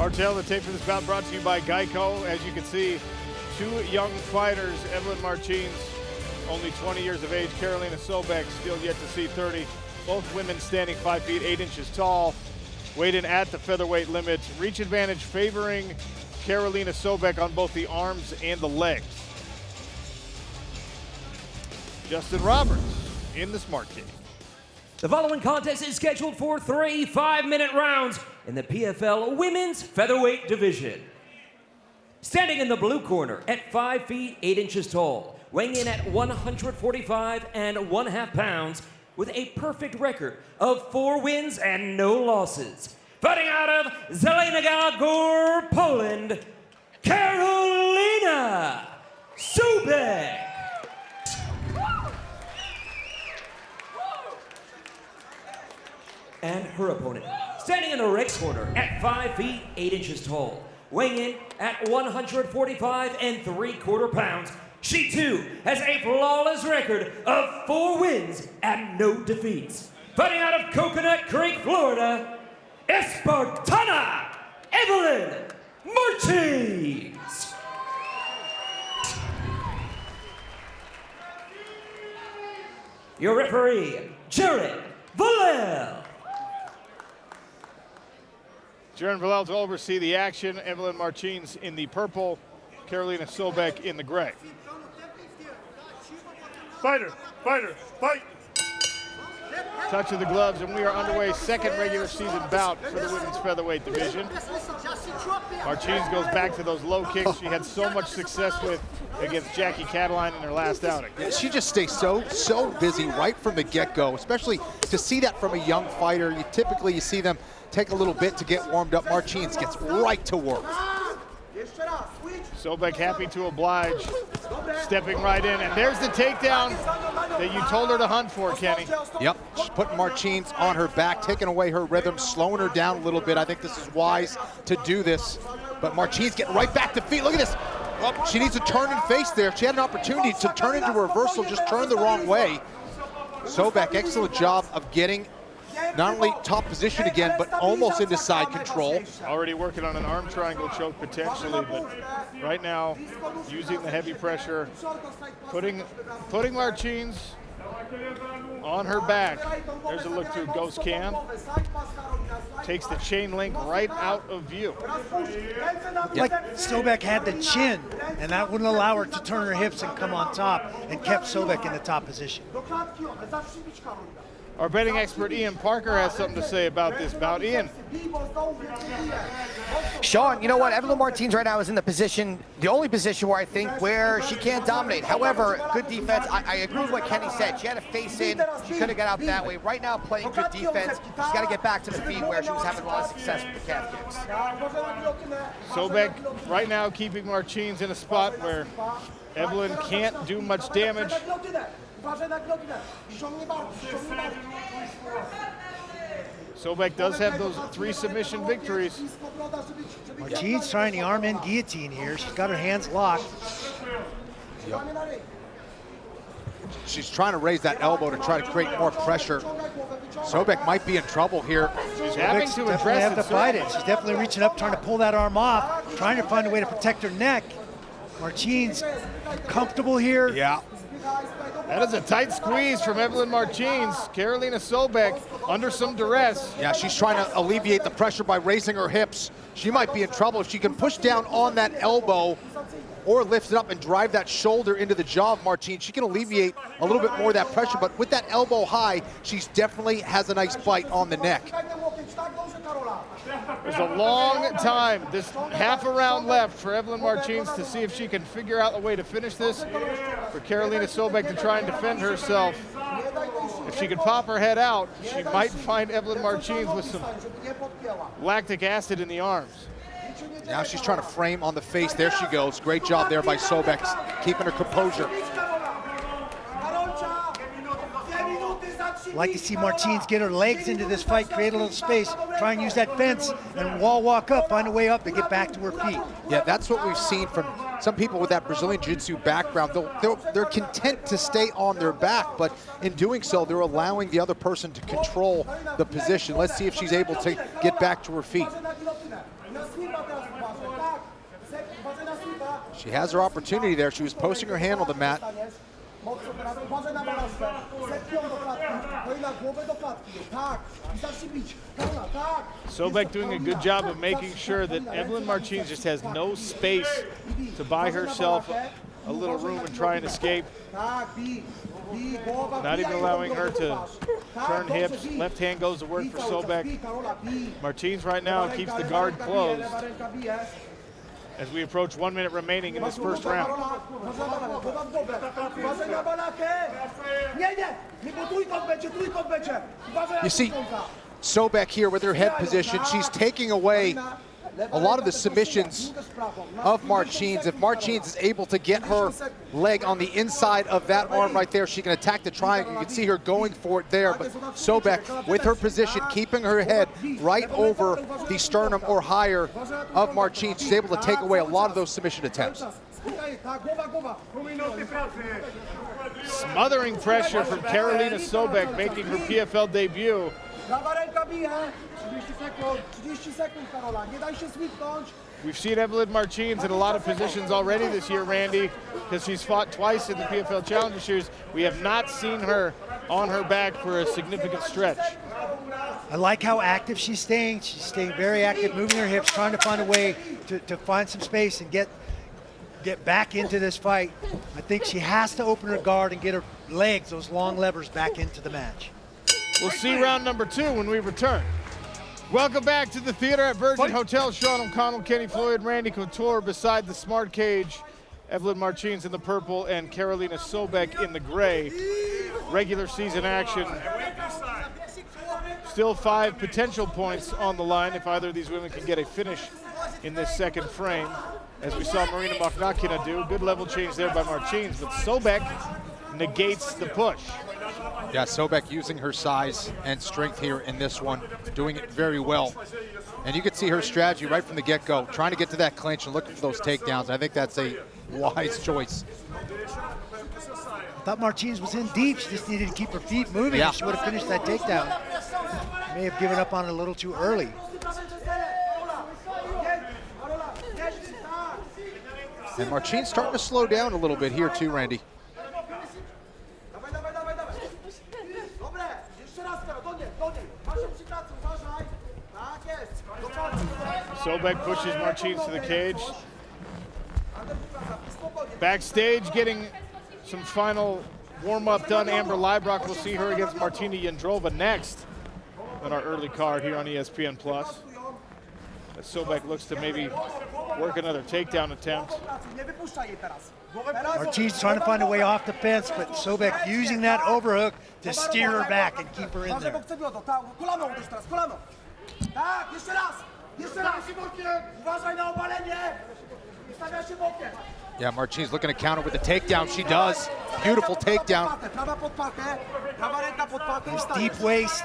Martel, the tape for this bout brought to you by Geico. As you can see, two young fighters, Evelyn Martins, only 20 years of age, Karolina Sobek, still yet to see 30. Both women standing 5 feet 8 inches tall, weighed in at the featherweight limit. Reach advantage favoring Karolina Sobek on both the arms and the legs. Justin Roberts in the smart cage. The following contest is scheduled for 3 5-minute rounds in the PFL Women's Featherweight Division. Standing in the blue corner at 5 feet 8 inches tall, weighing in at 145 1/2 pounds, with a perfect record of 4 wins and no losses. Fighting out of Zelenogór, Poland, Karolina Sobek. And her opponent, standing in the red corner at 5 feet 8 inches tall, weighing in at 145 3/4 pounds. She too has a flawless record of 4 wins and no defeats. Fighting out of Coconut Creek, Florida, Espartana, Evelyn Martins. Your referee, Jared Villel. Jared Villel to oversee the action. Evelyn Martins in the purple, Karolina Sobek in the gray. Fighter, fight! Touch of the gloves, and we are underway. Second regular season bout for the women's featherweight division. Martins goes back to those low kicks she had so much success with against Jackie Cataline in her last outing. Yeah, she just stays so busy right from the get-go, especially to see that from a young fighter. You see them take a little bit to get warmed up. Martins gets right to work. Sobek happy to oblige, stepping right in, and there's the takedown that you told her to hunt for, Kenny. Yep, she's putting Martins on her back, taking away her rhythm, slowing her down a little bit. I think this is wise to do this, but Martins getting right back to feet. Look at this. Oh, she needs to turn and face there. She had an opportunity to turn into a reversal, just turned the wrong way. Sobek, excellent job of getting not only top position again, but almost into side control. Already working on an arm triangle choke potentially, but right now using the heavy pressure, putting Martins on her back. There's a look through ghost cam. Takes the chain link right out of view. Like Sobek had the chin, and that wouldn't allow her to turn her hips and come on top, and kept Sobek in the top position. Our betting expert Ian Parker has something to say about this bout. Ian. Sean, you know what? Evelyn Martins right now is in the position, the only position where I think where she can't dominate. However, good defense. I agree with what Kenny said. She had to face in. She could have got out that way. Right now, playing good defense. She's got to get back to the feet where she was having a lot of success with the calf kicks. Sobek right now keeping Martins in a spot where Evelyn can't do much damage. Sobek does have those 3 submission victories. Martins trying the arm in guillotine here. She's got her hands locked. Yep. She's trying to raise that elbow to try to create more pressure. Sobek might be in trouble here. She's having to address have to fight it. She's definitely reaching up, trying to pull that arm off, trying to find a way to protect her neck. Martins comfortable here. Yeah. That is a tight squeeze from Evelyn Martins. Karolina Sobek under some duress. Yeah, she's trying to alleviate the pressure by raising her hips. She might be in trouble. If she can push down on that elbow or lift it up and drive that shoulder into the jaw of Martins, she can alleviate a little bit more of that pressure. But with that elbow high, she definitely has a nice bite on the neck. There's a long time, this half a round left for Evelyn Martins to see if she can figure out a way to finish this. For Karolina Sobek to try and defend herself. If she can pop her head out, she might find Evelyn Martins with some lactic acid in the arms. Now she's trying to frame on the face. There she goes. Great job there by Sobek, keeping her composure. Like to see Martins get her legs into this fight, create a little space, try and use that fence, and wall walk up, find a way up to get back to her feet. Yeah, that's what we've seen from some people with that Brazilian Jiu-Jitsu background. They're content to stay on their back, but in doing so, they're allowing the other person to control the position. Let's see if she's able to get back to her feet. She has her opportunity there. She was posting her hand on the mat. Sobek doing a good job of making sure that Evelyn Martins just has no space to buy herself a little room and try and escape. Not even allowing her to turn hips. Left hand goes to work for Sobek. Martins right now keeps the guard closed as we approach 1 minute remaining in this first round. You see Sobek here with her head position. She's taking away a lot of the submissions of Martins. If Martins is able to get her leg on the inside of that arm right there, she can attack the triangle. You can see her going for it there, but Sobek with her position, keeping her head right over the sternum or higher of Martins, she's able to take away a lot of those submission attempts. Smothering pressure from Karolina Sobek making her PFL debut. We've seen Evelyn Martins in a lot of positions already this year, Randy, because she's fought twice in the PFL Challenger Series. We have not seen her on her back for a significant stretch. I like how active she's staying. She's staying very active, moving her hips, trying to find a way to find some space and get back into this fight. I think she has to open her guard and get her legs, those long levers, back into the match. We'll see round number 2 when we return. Welcome back to the theater at Virgin Hotel. Sean O'Connell, Kenny Floyd, Randy Couture beside the smart cage. Evelyn Martins in the purple and Karolina Sobek in the gray. Regular season action. Still 5 potential points on the line if either of these women can get a finish in this second frame. As we saw Marina Makhnakina do. Good level change there by Martins, but Sobek negates the push. Yeah, Sobek using her size and strength here in this one, doing it very well. And you can see her strategy right from the get-go, trying to get to that clinch and looking for those takedowns. I think that's a wise choice. I thought Martins was in deep. She just needed to keep her feet moving. Yeah. She would have finished that takedown. May have given up on it a little too early. And Martins starting to slow down a little bit here too, Randy. Sobek pushes Martins to the cage. Backstage getting some final warm-up done. Amber Leibrock will see her against Martina Jędrova next on our early card here on ESPN+. As Sobek looks to maybe work another takedown attempt. Martins trying to find a way off the fence, but Sobek using that overhook to steer her back and keep her in there. Yeah, Martins looking to counter with a takedown. She does. Beautiful takedown. This deep waist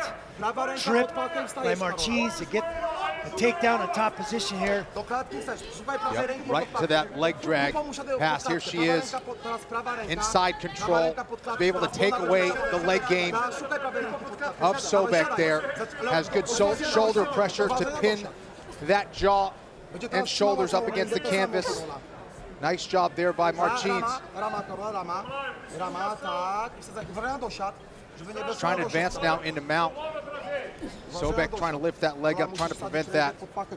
trip by Martins to get a takedown in top position here. Yep, right to that leg drag pass. Here she is, inside control, to be able to take away the leg game of Sobek there. Has good shoulder pressure to pin that jaw and shoulders up against the canvas. Nice job there by Martins. Trying to advance now into mount. Sobek trying to lift that leg up, trying to prevent that. Sobek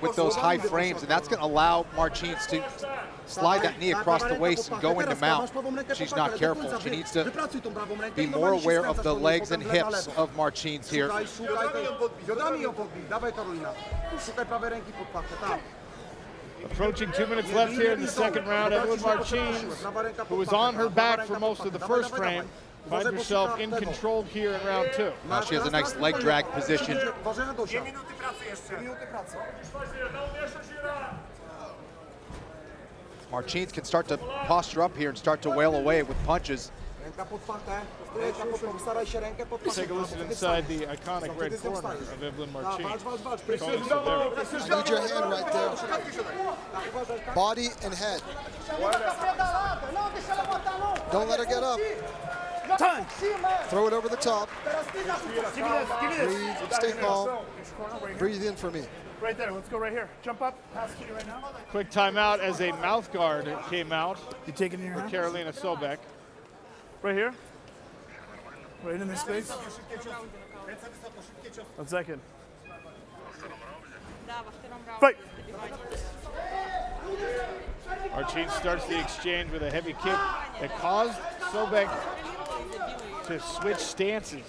with those high frames, and that's going to allow Martins to slide that knee across the waist and go into mount. She's not careful. She needs to be more aware of the legs and hips of Martins here. Approaching 2 minutes left here in the second round. Evelyn Martins, who was on her back for most of the first frame, finds herself in control here in round 2. Now she has a nice leg drag position. Martins can start to posture up here and start to wail away with punches. Take a listen inside the iconic red corner of Evelyn Martins. I need your hand right there. Body and head. Don't let her get up. Throw it over the top. Breathe, stay calm. Breathe in for me. Right there, let's go right here. Jump up, pass to you right now. Quick timeout as a mouth guard came out You take it in your for hand? Karolina Sobek. Right here. Right in this space. 1 second. Fight! Martins starts the exchange with a heavy kick that caused Sobek to switch stances.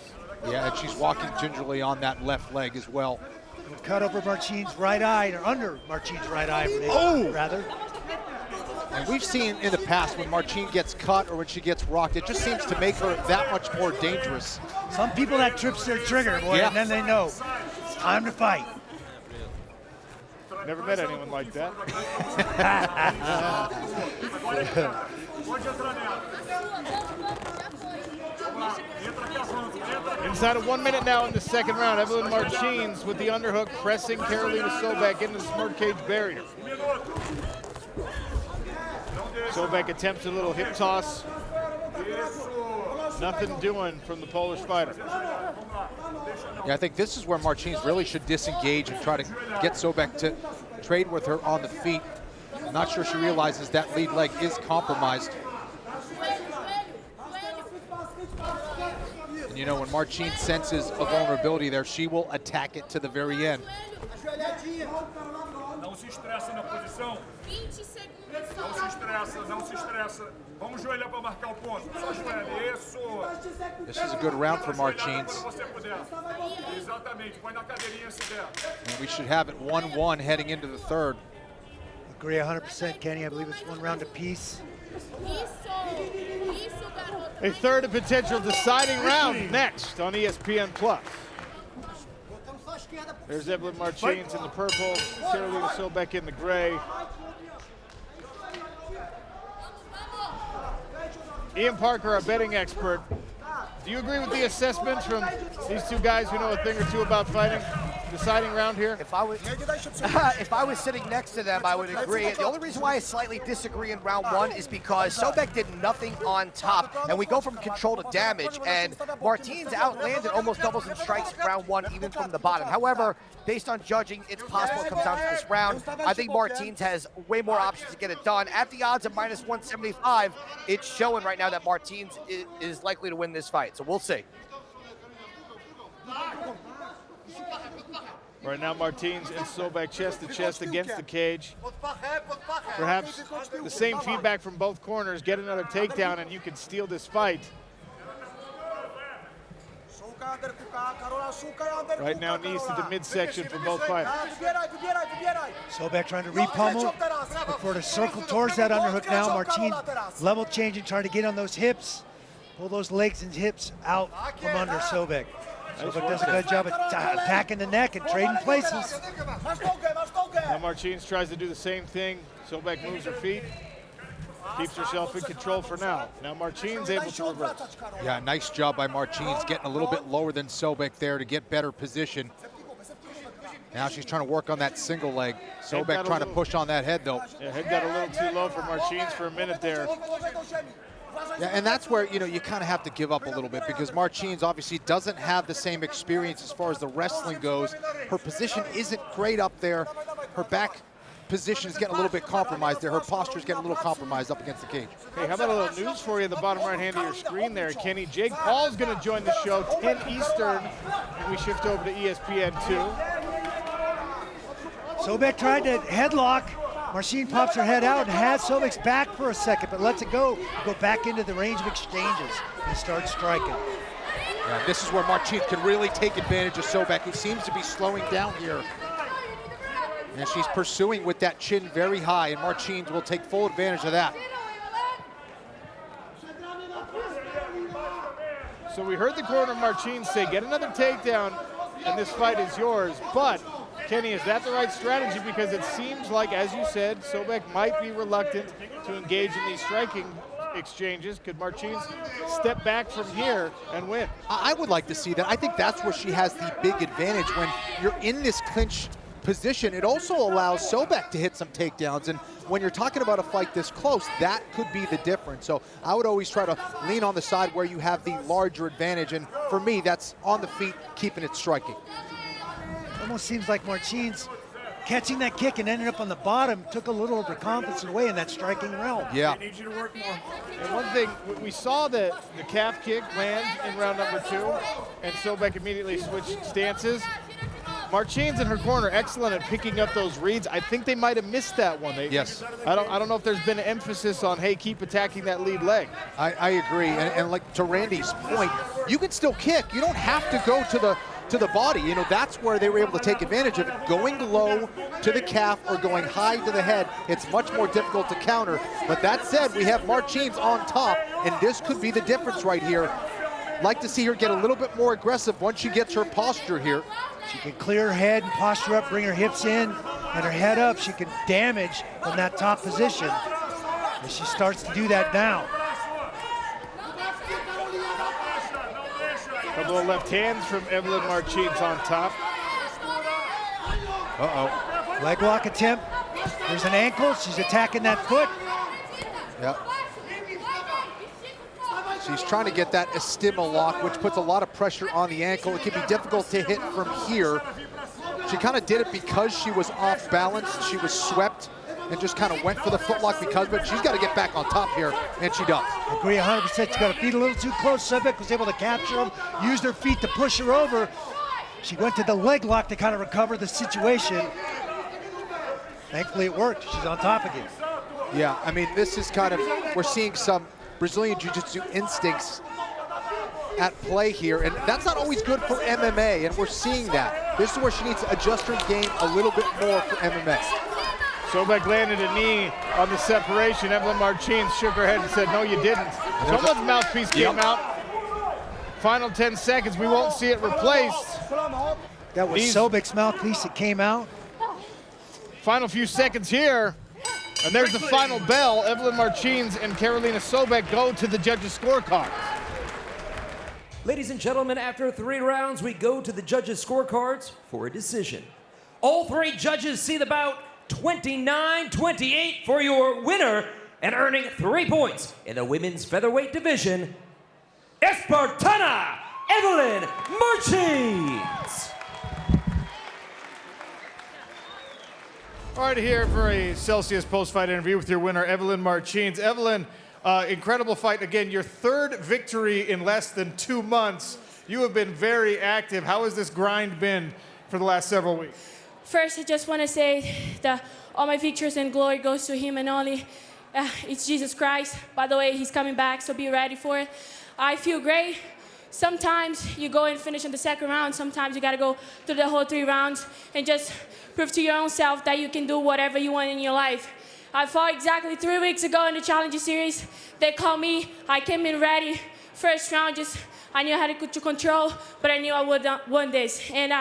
Yeah, and she's walking gingerly on that left leg as well. Cut over Martins' right eye, or under Martins' right eye, rather. And we've seen in the past when Martins gets cut or when she gets rocked, it just seems to make her that much more dangerous. Some people that trips their trigger, boy, Yeah. and then they know it's time to fight. Never met anyone like that. Inside of 1 minute now in the second round, Evelyn Martins with the underhook pressing Karolina Sobek into the smart cage barrier. Sobek attempts a little hip toss. Nothing doing from the Polish fighter. Yeah, I think this is where Martins really should disengage and try to get Sobek to trade with her on the feet. I'm not sure she realizes that lead leg is compromised. And you know, when Martins senses a vulnerability there, she will attack it to the very end. Não se estressa na posição. 20 segundos. Não se estressa, não se estressa. Vamos joelhar para marcar o ponto. Só joelha. Isso. This is a good round for Martins. Quando você puder. Exatamente. Põe na cadeirinha se der. And we should have it 1-1 heading into the third. Agree 100%, Kenny. I believe it's one round apiece. A third and potential deciding round next on ESPN+. There's Evelyn Martins in the purple, Karolina Sobek in the gray. Ian Parker, our betting expert. Do you agree with the assessments from these two guys who know a thing or two about fighting? Deciding round here? If I was sitting next to them, I would agree. The only reason why I slightly disagree in round one is because Sobek did nothing on top, and we go from control to damage, and Martins outlanded almost doubles in strikes in round one, even from the bottom. However, based on judging, it's possible it comes down to this round. I think Martins has way more options to get it done. At the odds of -175, it's showing right now that Martins is likely to win this fight, so we'll see. Right now, Martins and Sobek chest to chest against the cage. Perhaps the same feedback from both corners. Get another takedown and you can steal this fight. Right now, knees to the midsection for both fighters. Sobek trying to re-pummel. Look for to circle towards that underhook now. Martins level changing, trying to get on those hips. Pull those legs and hips out from under Sobek. Sobek does a good job of attacking the neck and trading places. Now Martins tries to do the same thing. Sobek moves her feet, keeps herself in control for now. Now Martins able to reverse. Yeah, nice job by Martins, getting a little bit lower than Sobek there to get better position. Now she's trying to work on that single leg. Sobek trying to push on that head though. Yeah, head got a little too low for Martins for a minute there. Yeah, and that's where, you know, you kind of have to give up a little bit because Martins obviously doesn't have the same experience as far as the wrestling goes. Her position isn't great up there. Her back position is getting a little bit compromised there. Her posture is getting a little compromised up against the cage. Hey, how about a little news for you at the bottom right hand of your screen there, Kenny? Jake Paul's going to join the show 10 Eastern, and we shift over to ESPN2. Sobek tried to headlock. Martins pops her head out and has Sobek's back for a second, but lets it go back into the range of exchanges and starts striking. Yeah, this is where Martins can really take advantage of Sobek, who seems to be slowing down here. And she's pursuing with that chin very high, and Martins will take full advantage of that. So we heard the corner of Martins say, get another takedown, and this fight is yours. But, Kenny, is that the right strategy? Because it seems like, as you said, Sobek might be reluctant to engage in these striking exchanges. Could Martins step back from here and win? I would like to see that. I think that's where she has the big advantage. When you're in this clinch position, it also allows Sobek to hit some takedowns. And when you're talking about a fight this close, that could be the difference. So I would always try to lean on the side where you have the larger advantage. And for me, that's on the feet, keeping it striking. Almost seems like Martins catching that kick and ended up on the bottom took a little of her confidence away in that striking realm. Yeah. I need you to work more. And one thing, we saw the calf kick land in round number 2, and Sobek immediately switched stances. Martins in her corner, excellent at picking up those reads. I think they might have missed that one. Yes. I don't know if there's been an emphasis on, hey, keep attacking that lead leg. I agree. And like to Randy's point, you can still kick. You don't have to go to the body. You know, that's where they were able to take advantage of it. Going low to the calf or going high to the head, it's much more difficult to counter. But that said, we have Martins on top, and this could be the difference right here. Like to see her get a little bit more aggressive once she gets her posture here. She can clear her head and posture up, bring her hips in and her head up. She can damage from that top position. And she starts to do that now. Couple of left hands from Evelyn Martins on top. Uh-oh. Leg lock attempt. There's an ankle. She's attacking that foot. Yep. She's trying to get that estima lock, which puts a lot of pressure on the ankle. It can be difficult to hit from here. She kind of did it because she was off balance. She was swept and just kind of went for the footlock because of it. She's got to get back on top here, and she does. I agree 100%. She's got her feet a little too close. Sobek was able to capture them, used her feet to push her over. She went to the leg lock to kind of recover the situation. Thankfully, it worked. She's on top again. Yeah, I mean, this is kind of, we're seeing some Brazilian Jiu-Jitsu instincts at play here, and that's not always good for MMA, and we're seeing that. This is where she needs to adjust her game a little bit more for MMA. Sobek landed a knee on the separation. Evelyn Martins shook her head and said, no, you didn't. Someone's mouthpiece came out. Final 10 seconds, we won't see it replaced. That was Sobek's mouthpiece that came out. Final few seconds here, and there's the final bell. Evelyn Martins and Karolina Sobek go to the judges' scorecard. Ladies and gentlemen, after 3 rounds, we go to the judges' scorecards for a decision. All 3 judges see the bout 29-28 for your winner, and earning 3 points in the women's featherweight division, Espartana Evelyn Martins. All right, here for a Celsius post-fight interview with your winner, Evelyn Martins. Evelyn, incredible fight. Again, your 3rd victory in less than 2 months. You have been very active. How has this grind been for the last several weeks? First, I just want to say that all my victories and glory goes to him and only. It's Jesus Christ. By the way, he's coming back, so be ready for it. I feel great. Sometimes you go and finish in the 2nd round. Sometimes you got to go through the whole 3 rounds and just prove to your own self that you can do whatever you want in your life. I fought exactly 3 weeks ago in the Challenger Series. They called me. I came in ready. First round, I knew I had to control, but I knew I would win this. And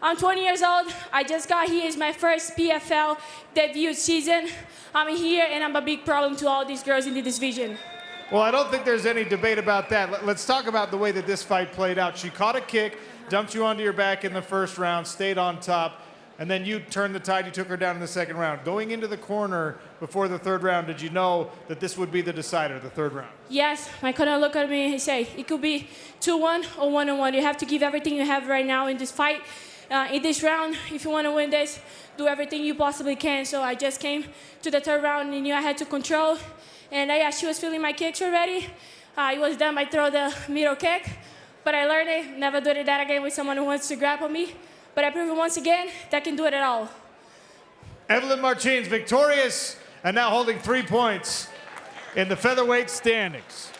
I'm 20 years old. I just got here. It's my first PFL debut season. I'm here, and I'm a big problem to all these girls in the division. Well, I don't think there's any debate about that. Let's talk about the way that this fight played out. She caught a kick, dumped you onto your back in the 1st round, stayed on top, and then you turned the tide. You took her down in the 2nd round. Going into the corner before the 3rd round, did you know that this would be the decider, the 3rd round? Yes, my corner looked at me and he said, it could be 2-1 or 1-1. You have to give everything you have right now in this fight. In this round, if you want to win this, do everything you possibly can. So I just came to the 3rd round and knew I had to control. And yeah, she was feeling my kicks already. It was done by throw the middle kick. But I learned it, never do it that again with someone who wants to grapple me. But I proved once again that I can do it at all. Evelyn Martins victorious and now holding 3 points in the featherweight standings.